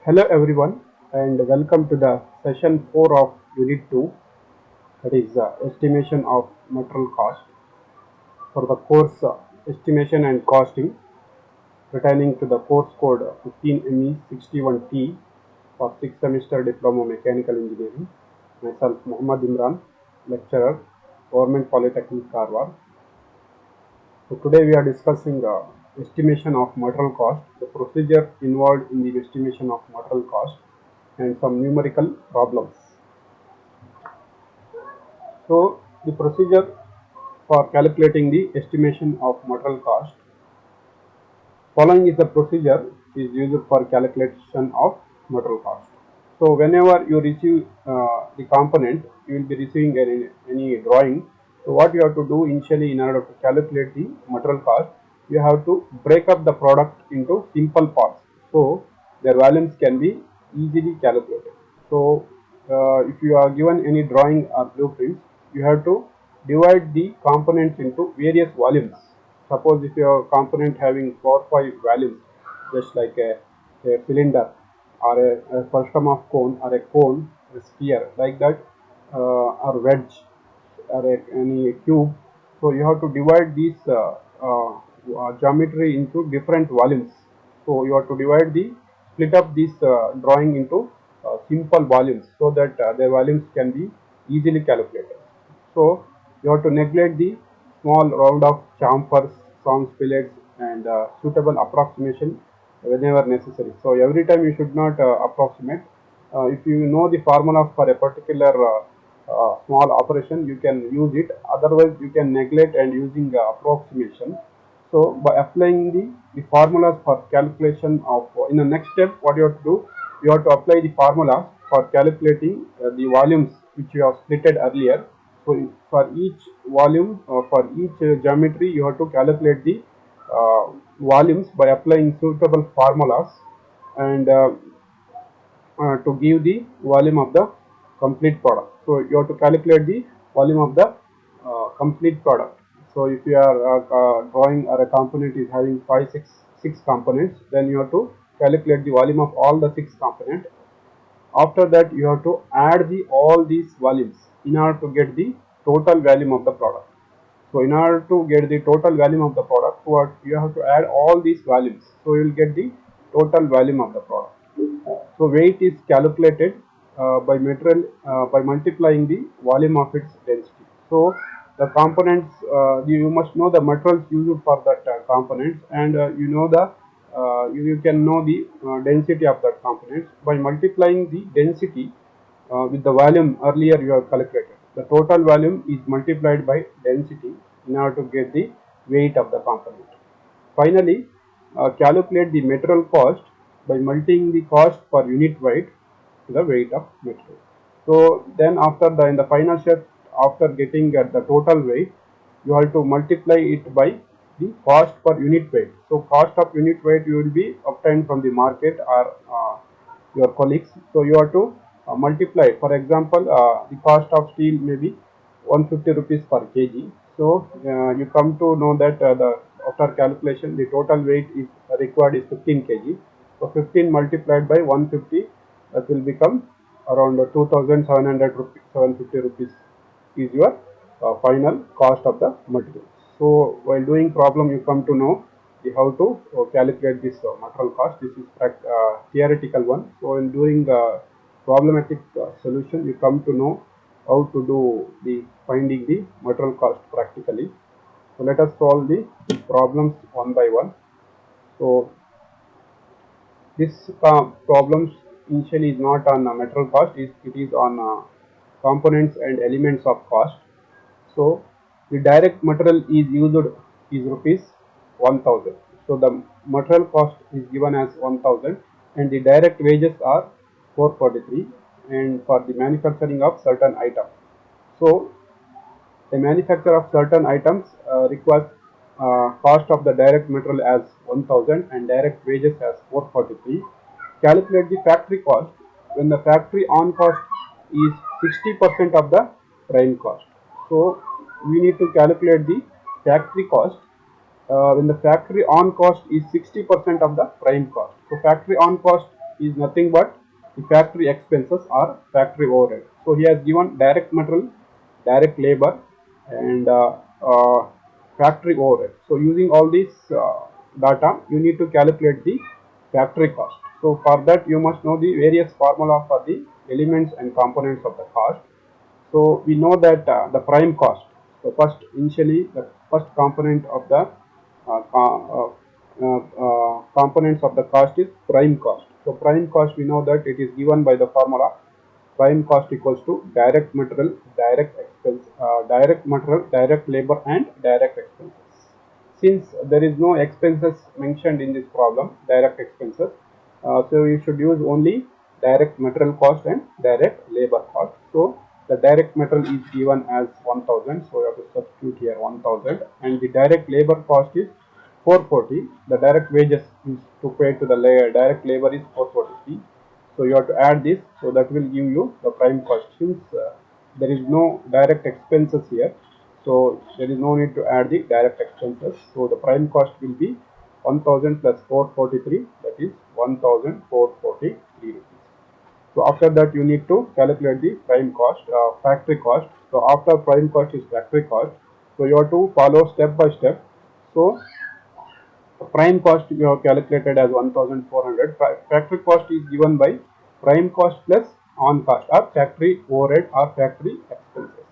Hello everyone and welcome to the session 4 of Unit 2, that is estimation of material cost for the course estimation and costing pertaining to the course code 15ME61T for 6th semester Diploma Mechanical Engineering. Myself Muhammad Imran, lecturer, Government Polytechnic Karwar. So today we are discussing estimation of material cost, the procedure involved in the estimation of material cost and some numerical problems. So the procedure for calculating the estimation of material cost. Following is the procedure is used for calculation of material cost. So whenever you receive the component, you will be receiving any drawing. So what you have to do initially in order to calculate the material cost, you have to break up the product into simple parts. So their values can be easily calculated. So if you are given any drawing or blueprints, you have to divide the components into various volumes. Suppose if your component having 4-5 volumes, just like a cylinder or a frustum of cone or a cone, a sphere like that, or wedge or any cube. So you have to divide these geometry into different volumes. So you have to divide the split up this drawing into simple volumes so that their volumes can be easily calculated. So you have to neglect the small round of chamfers, songs, fillets, and suitable approximation whenever necessary. So every time you should not approximate. If you know the formula for a particular small operation, you can use it. Otherwise, you can neglect and using approximation. So by applying the formulas for calculation of in the next step, what you have to do, you have to apply the formula for calculating the volumes which you have splitted earlier. So for each volume, for each geometry, you have to calculate the volumes by applying suitable formulas and to give the volume of the complete product. So you have to calculate the volume of the complete product. So if you are drawing or a component is having six components, then you have to calculate the volume of all the 6 components. After that, you have to add the all these volumes in order to get the total volume of the product. So in order to get the total volume of the product, what you have to add all these volumes. So you will get the total volume of the product. So weight is calculated by multiplying the volume of its density. So the components, you must know the materials used for that components, and you know you can know the density of that components by multiplying the density with the volume earlier you have calculated. The total volume is multiplied by density in order to get the weight of the component. Finally, calculate the material cost by multiplying the cost per unit weight to the weight of material. So then after in the final step, after getting the total weight, you have to multiply it by the cost per unit weight. So cost of unit weight you will be obtained from the market or your colleagues. So you have to multiply. For example, the cost of steel may be 150 rupees per kg. So you come to know that the after calculation the total weight is required is 15 kg. So 15 multiplied by 150, that will become around 2700 rupees, 750 rupees is your final cost of the material. So while doing problem, you come to know how to calculate this material cost. This is theoretical one. So in doing problematic solution, you come to know how to do the finding the material cost practically. So let us solve the problems one by one. So this problems initially is not on material cost, it is on components and elements of cost. So the direct material is used is rupees 1000. So the material cost is given as 1000 and the direct wages are 443 and for the manufacturing of certain items. So a manufacturer of certain items requires cost of the direct material as 1000 and direct wages as 443. Calculate the factory cost when the factory on cost is 60% of the prime cost. So we need to calculate the factory cost when the factory on cost is 60% of the prime cost. So factory on cost is nothing but the factory expenses or factory overhead. So he has given direct material, direct labor, and factory overhead. So using all these data, you need to calculate the factory cost. So for that, you must know the various formula for the elements and components of the cost. So we know that the prime cost. So first, initially, the first component of the components of the cost is prime cost. So prime cost, we know that it is given by the formula prime cost equals to direct material, direct expense, direct material, direct labor, and direct expenses. Since there is no expenses mentioned in this problem, direct expenses, so you should use only direct material cost and direct labor cost. So the direct material is given as 1000, so you have to substitute here 1000, and the direct labor cost is 440. The direct wages is to pay to the direct labor is 443. So you have to add this, so that will give you the prime cost. Since there is no direct expenses here, so there is no need to add the direct expenses. So the prime cost will be 1000 plus 443, that is 1443 rupees. So after that, you need to calculate the prime cost, factory cost. So after prime cost is factory cost. So you have to follow step by step. So prime cost we have calculated as 1400. Factory cost is given by prime cost plus on cost or factory overhead or factory expenses.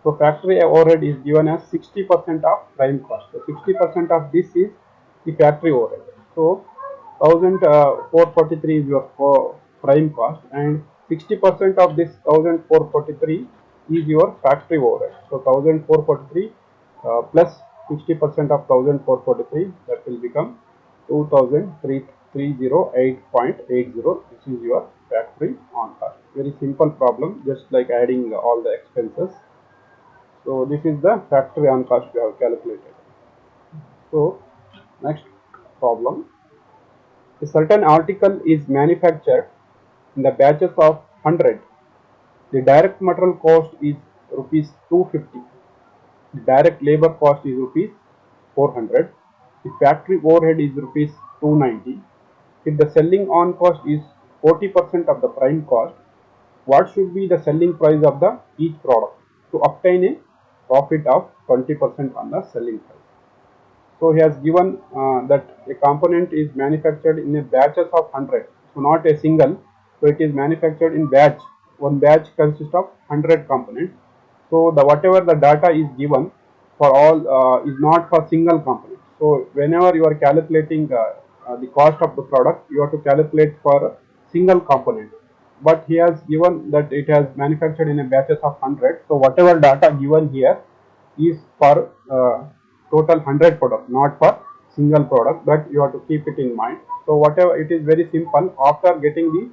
So factory overhead is given as 60% of prime cost. So 60% of this is the factory overhead. So 1443 is your prime cost, and 60% of this 1443 is your factory overhead. So 1443 plus 60% of 1443, that will become 2308.80. This is your factory on cost. Very simple problem, just like adding all the expenses. So this is the factory on cost we have calculated. So next problem, a certain article is manufactured in the batches of 100. The direct material cost is rupees 250. The direct labor cost is rupees 400. The factory overhead is rupees 290. If the selling on cost is 40% of the prime cost, what should be the selling price of the each product to obtain a profit of 20% on the selling price? So he has given that a component is manufactured in a batches of 100, so not a single. So it is manufactured in batch. One batch consists of 100 components. So the whatever the data is given for all is not for single component. So whenever you are calculating the cost of the product, you have to calculate for single component. But he has given that it has manufactured in a batches of 100. So whatever data given here is for total 100 product, not for single product. But you have to keep it in mind. So whatever, it is very simple. After getting the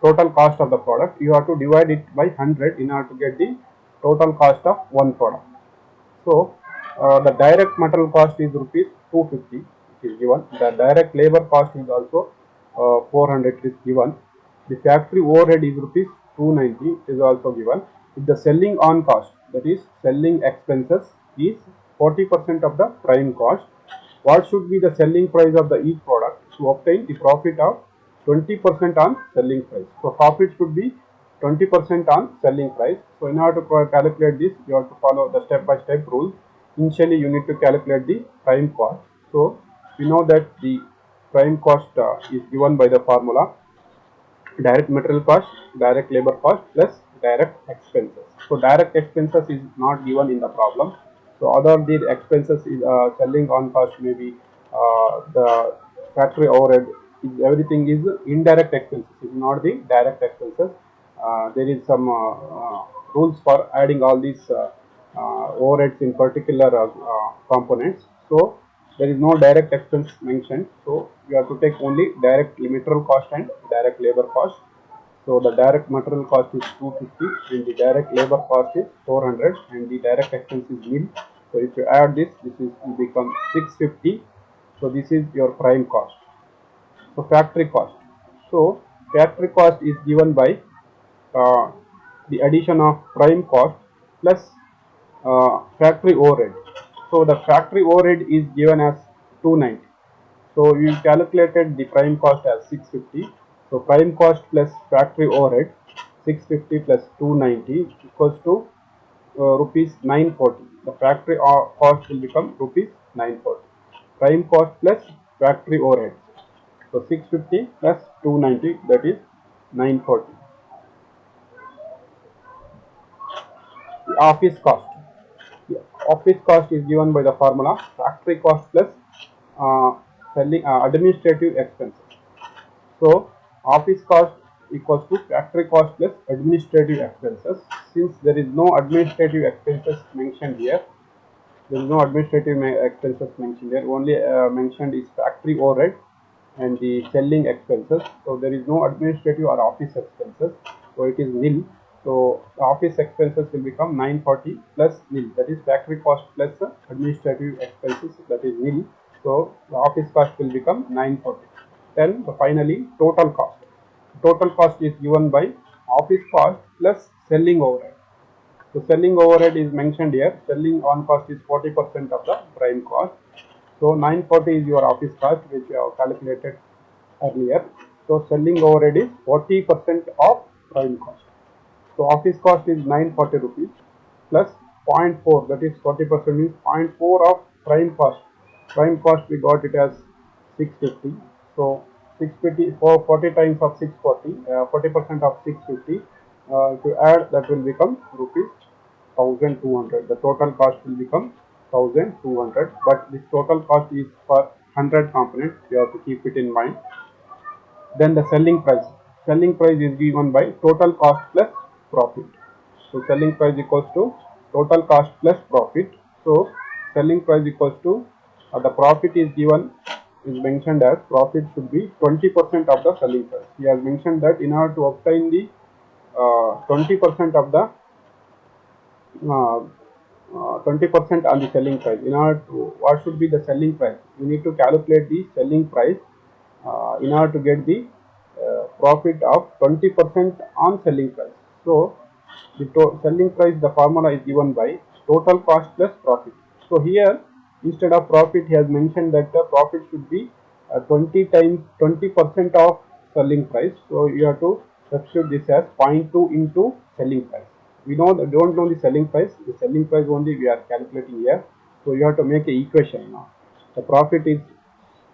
total cost of the product, you have to divide it by 100 in order to get the total cost of one product. So the direct material cost is rupees 250, it is given. The direct labor cost is also 400, is given. The factory overhead is rupees 290, is also given. If the selling on cost, that is selling expenses, is 40% of the prime cost, what should be the selling price of the each product to obtain the profit of 20% on selling price? So profit should be 20% on selling price. So in order to calculate this, you have to follow the step-by-step rules. Initially, you need to calculate the prime cost. So we know that the prime cost is given by the formula direct material cost, direct labor cost plus direct expenses. So direct expenses is not given in the problem. So other the expenses is selling on cost, maybe the factory overhead, is everything is indirect expenses. It is not the direct expenses. There is some rules for adding all these overheads in particular components. So there is no direct expense mentioned. So you have to take only direct material cost and direct labor cost. So the direct material cost is 250 and the direct labor cost is 400 and the direct expense is nil. So if you add this, this is will become 650. So this is your prime cost. So factory cost. So factory cost is given by uh, the addition of prime cost plus factory overhead. So the factory overhead is given as 290. So you calculated the prime cost as 650 So prime cost plus factory overhead 650 plus 290 equals to rupees 940. The factory cost will become rupees 940. Prime cost plus factory overhead. So 650 plus 290, that is 940. The office cost. The office cost is given by the formula factory cost plus selling administrative expenses. So office cost equals to factory cost plus administrative expenses. Since there is no administrative expenses mentioned here, there is no administrative expenses mentioned here. Only mentioned is factory overhead and the selling expenses. So there is no administrative or office expenses. So it is nil. So the office expenses will become 940 plus nil. That is factory cost plus administrative expenses. That is nil. So the office cost will become 940. Then finally total cost. Total cost is given by office cost plus selling overhead. So selling overhead is mentioned here. Selling on cost is 40% of the prime cost. So 940 is your office cost, which you have calculated earlier. So selling overhead is 40% of prime cost. So office cost is 940 rupees plus zero point 0.4, that is 40% means 0.4 of prime cost. Prime cost we got it as 650. So 650 for 40 times of 640, 40% of 650. If you add, that will become rupees 1200. The total cost will become 1200. But this total cost is for 100 components. You have to keep it in mind. Then the selling price. Selling price is given by total cost plus profit. So selling price equals to total cost plus profit. So selling price equals to the profit is given, is mentioned as profit should be 20% of the selling price. He has mentioned that in order to obtain the 20% of the 20% on the selling price. In order to, what should be the selling price? You need to calculate the selling price in order to get the profit of 20% on selling price. So the selling price, the formula is given by total cost plus profit. So here instead of profit, he has mentioned that the profit should be 20% of selling price. So you have to substitute this as 0.2 into selling price. We don't know the selling price. The selling price only we are calculating here. So you have to make a equation now. The profit is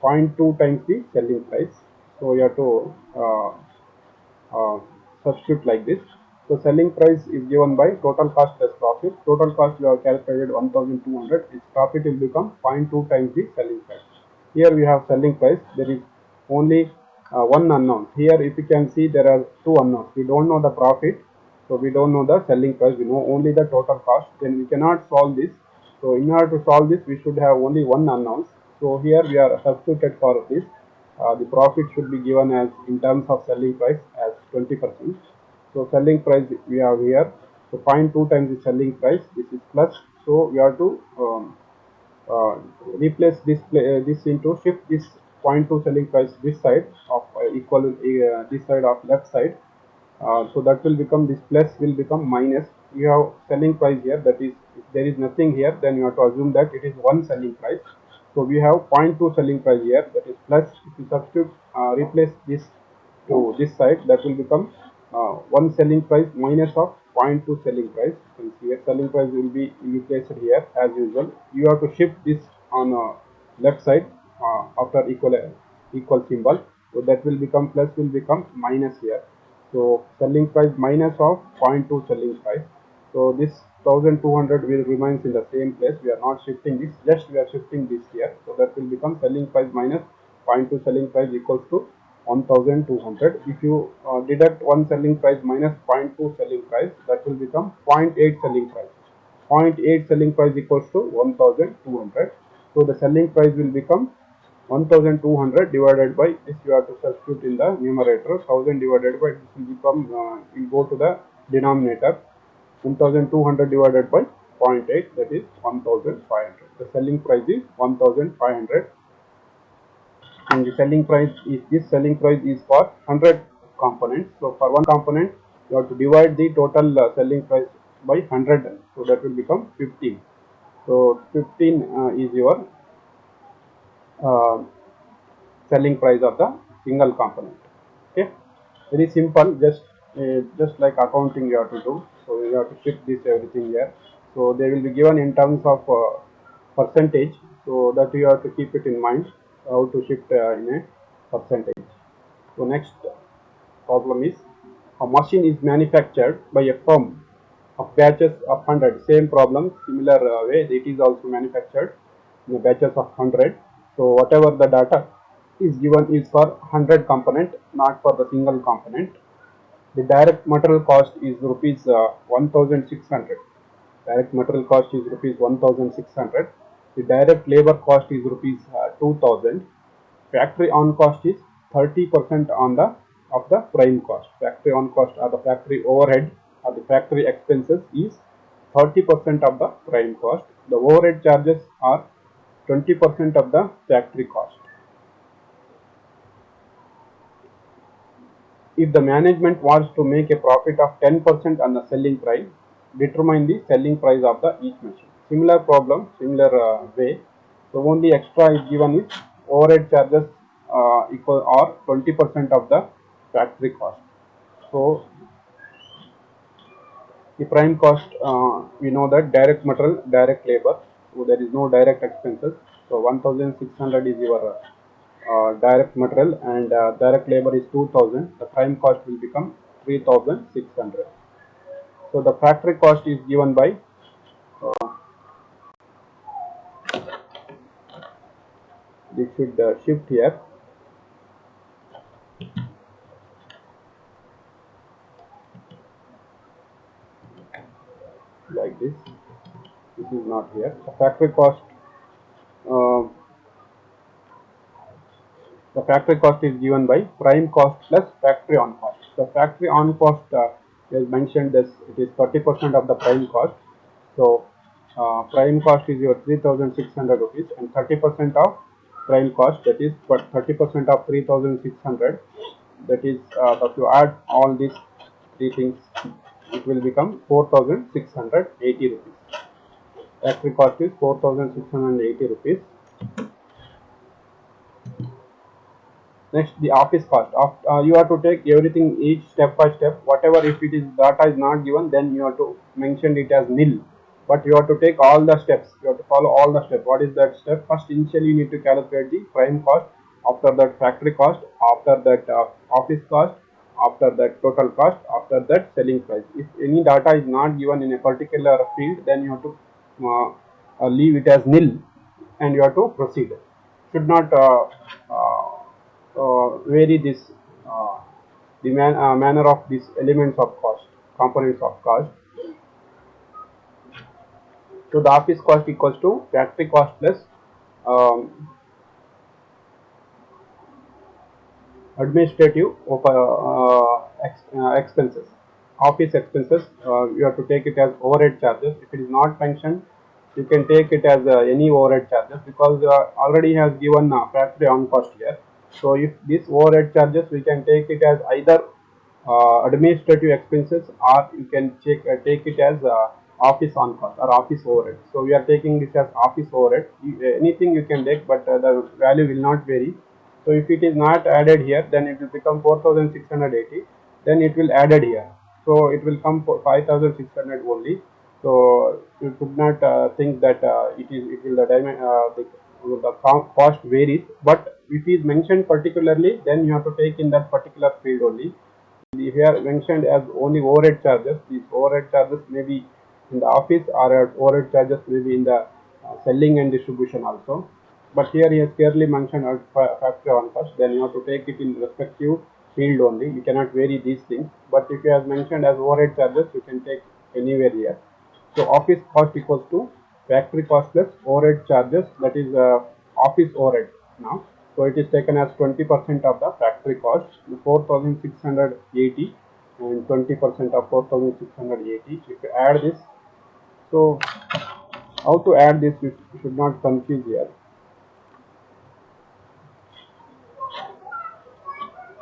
0.2 times the selling price. So you have to uh, substitute like this. So selling price is given by total cost plus profit. Total cost we have calculated 1200. Its profit will become 0.2 times the selling price. Here we have selling price. There is only one unknown. Here if you can see, there are two unknowns. We don't know the profit, so we don't know the selling price. We know only the total cost. Then we cannot solve this. So in order to solve this, we should have only one unknown. So here we are substituted for this. The profit should be given as in terms of selling price as 20%. So selling price we have here. So 0.2 times the selling price. This is plus. So we have to uh, replace this into shift this 0.2 selling price this side of equal this side of left side. So that will become, this plus will become minus. You have selling price here, that is if there is nothing here, then you have to assume that it is one selling price. So we have 0.2 selling price here, that is plus. If you substitute replace this to this side, that will become one selling price minus of 0.2 selling price. You can see here selling price will be replaced here as usual. You have to shift this on left side after equal symbol. So that will become plus, will become minus here. So selling price minus of 0.2 selling price. So this 1200 will remains in the same place. We are not shifting this, just we are shifting this here. So that will become selling price minus 0.2 selling price equals to 1200. If you deduct one selling price minus 0.2 selling price, that will become 0.8 selling price. 0.8 selling price equals to 1200. So the selling price will become 1200 divided by this. You have to substitute in the numerator. 1000 divided by this will become, will go to the denominator. 1200 divided by 0.8, that is 1500. The selling price is 1500, and the selling price is, this selling price is for 100 components. So for one component you have to divide the total selling price by 100. So that will become 15. So 15 is your uh, selling price of the single component. Okay. Very simple, just like accounting you have to do. So you have to shift this everything here. So they will be given in terms of percentage, so that you have to keep it in mind how to shift in a percentage. So next problem is, a machine is manufactured by a firm of batches of 100. Same problem, similar way, it is also manufactured in batches of 100. So whatever the data is given is for 100 component, not for the single component. The direct material cost is rupees 1600. Direct material cost is rupees 1600. The direct labor cost is rupees 2000. Factory on cost is 30% on the of the prime cost. Factory on cost or the factory overhead or the factory expenses is 30% of the prime cost. The overhead charges are 20% of the factory cost. If the management wants to make a profit of 10% on the selling price, determine the selling price of the each machine. Similar problem, similar way. So only extra is given is overhead charges equal or 20% of the factory cost. So the prime cost, we know that direct material, direct labor. So there is no direct expenses. So 1600 is your direct material, and direct labor is 2000. The prime cost will become 3600. So the factory cost is given by, we should shift here like this. This is not here. Uh, the factory cost is given by prime cost plus factory on cost. The factory on cost is mentioned as it is 30% of the prime cost. So prime cost is your 3600 rupees, and 30% of prime cost, that is 30% of 3600, that is if you add all these three things, it will become 4680 rupees. Factory cost is 4680 rupees. Next, the office cost. You have to take everything each step by step. Whatever, if it is data is not given, then you have to mention it as nil. But you have to take all the steps. You have to follow all the steps. What is that step? First, initially you need to calculate the prime cost. After that, factory cost. After that, office cost. After that, total cost. After that, selling price. If any data is not given in a particular field, then you have to leave it as nil, and you have to proceed. Should not vary this manner of these elements of cost, components of cost. So the office cost equals to factory cost plus um, administrative expenses. Office expenses, you have to take it as overhead charges. If it is not mentioned, you can take it as any overhead charges, because already has given factory on cost here. So if this overhead charges, we can take it as either administrative expenses, or you can take it as office on cost or office overhead. So we are taking this as office overhead. Anything you can take, but the value will not vary. So if it is not added here, then it will become 4680. Then it will added here. So it will come for 5600 only. So you could not think that it will the cost varies. But if it is mentioned particularly, then you have to take in that particular field only. Here mentioned as only overhead charges. These overhead charges may be in the office, or overhead charges may be in the selling and distribution also. But here he has clearly mentioned as factor on cost. Then you have to take it in respective field only. You cannot vary these things. But if you have mentioned as overhead charges, you can take anywhere here. So office cost equals to factory cost plus overhead charges, that is office overhead now. So it is taken as 20% of the factory cost, 4680, and 20% of 4680. If you add this, so how to add this, you should not confuse here.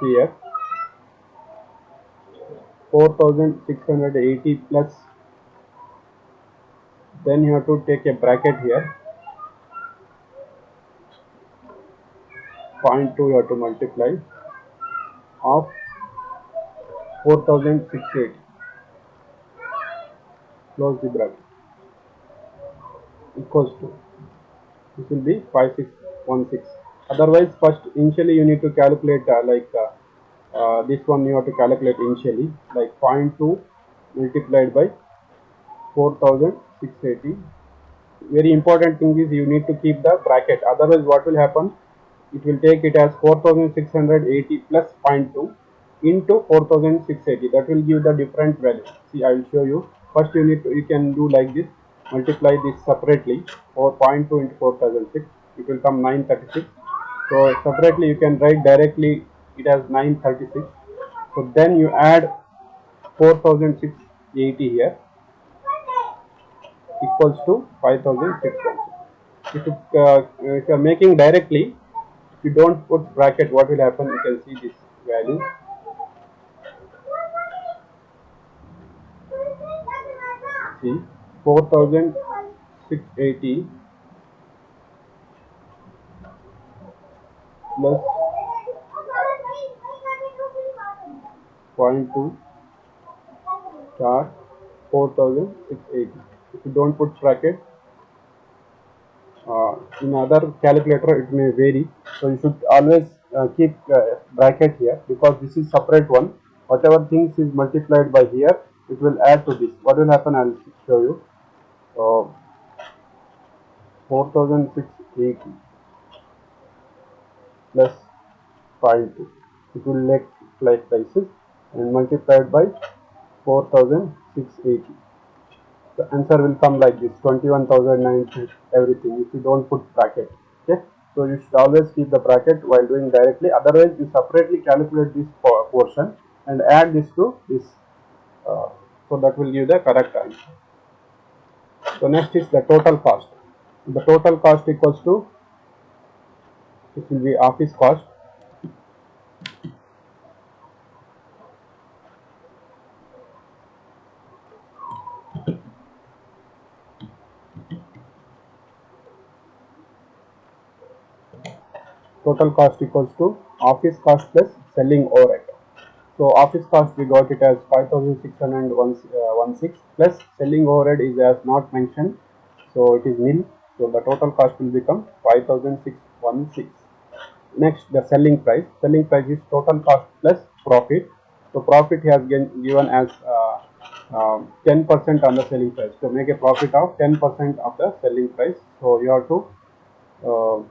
Here 4680 plus, then you have to take a bracket here, 0.2 you have to multiply of 4680, close the bracket, equals to, this will be 5616. Otherwise, first initially you need to calculate this one you have to calculate initially, like 0.2 multiplied by 4680. Very important thing is you need to keep the bracket, otherwise what will happen, it will take it as 4680 plus 0.2 into 4680, that will give the different value. See, I will show you. First you can do like this, multiply this separately, or 0.2 into 4006, it will come 936. So separately you can write directly it as 936. So then you add 4680 here, equals to 5600. If you are making directly, if you don't put bracket, what will happen, you can see this value. See, 4680 plus 0.2 star 4680. If you don't put bracket, in other calculator it may vary, so you should always keep bracket here, because this is separate one. Whatever things is multiplied by here, it will add to this. What will happen, I'll show you. 4680 plus 0.2, it will like this, and multiplied by 4680. The answer will come like this, 21,900 everything, if you don't put bracket. Okay, so you should always keep the bracket while doing directly, otherwise you separately calculate this portion and add this to this, so that will give the correct answer. So next is the total cost. The total cost equals to, this will be office cost, total cost equals to office cost plus selling overhead. So office cost we got it as 5616 plus selling overhead is as not mentioned, so it is nil. So the total cost will become 5616. Next, the selling price. Selling price is total cost plus profit. So profit has given as 10% on the selling price. So make a profit of 10% of the selling price. So you have to uh,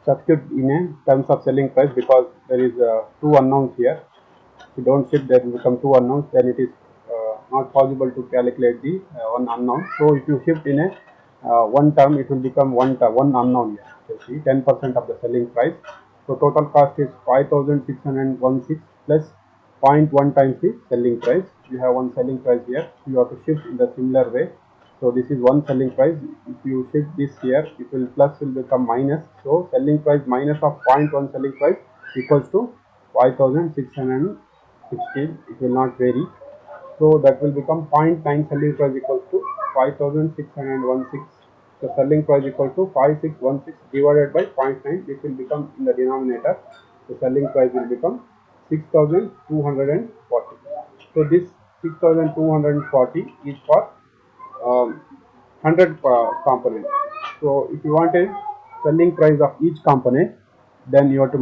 substitute in a terms of selling price, because there is two unknowns here. If you don't shift, there will become two unknowns, then it is not possible to calculate the one unknown. So if you shift in a one term, it will become one unknown here. So see, 10% of the selling price. So total cost is 5616 plus 0.1 times the selling price. You have one selling price here, you have to shift in the similar way. So this is one selling price. If you shift this here, it will plus will become minus. So selling price minus of 0.1 selling price equals to 5616. It will not vary. So that will become 0.9 selling price equals to 5616. So selling price equal to 5616 divided by 0.9. This will become in the denominator. The selling price will become 6240. So this 6240 is for 100 components. So if you want a selling price of each component, then you have to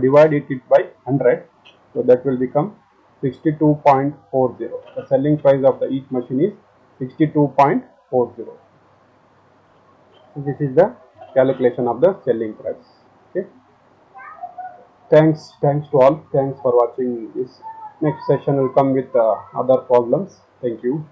divide it by 100. So that will become 62.40. The selling price of each machine is 62.40. So this is the calculation of the selling price. Okay. Thanks to all. Thanks for watching this. Next session will come with other problems. Thank you.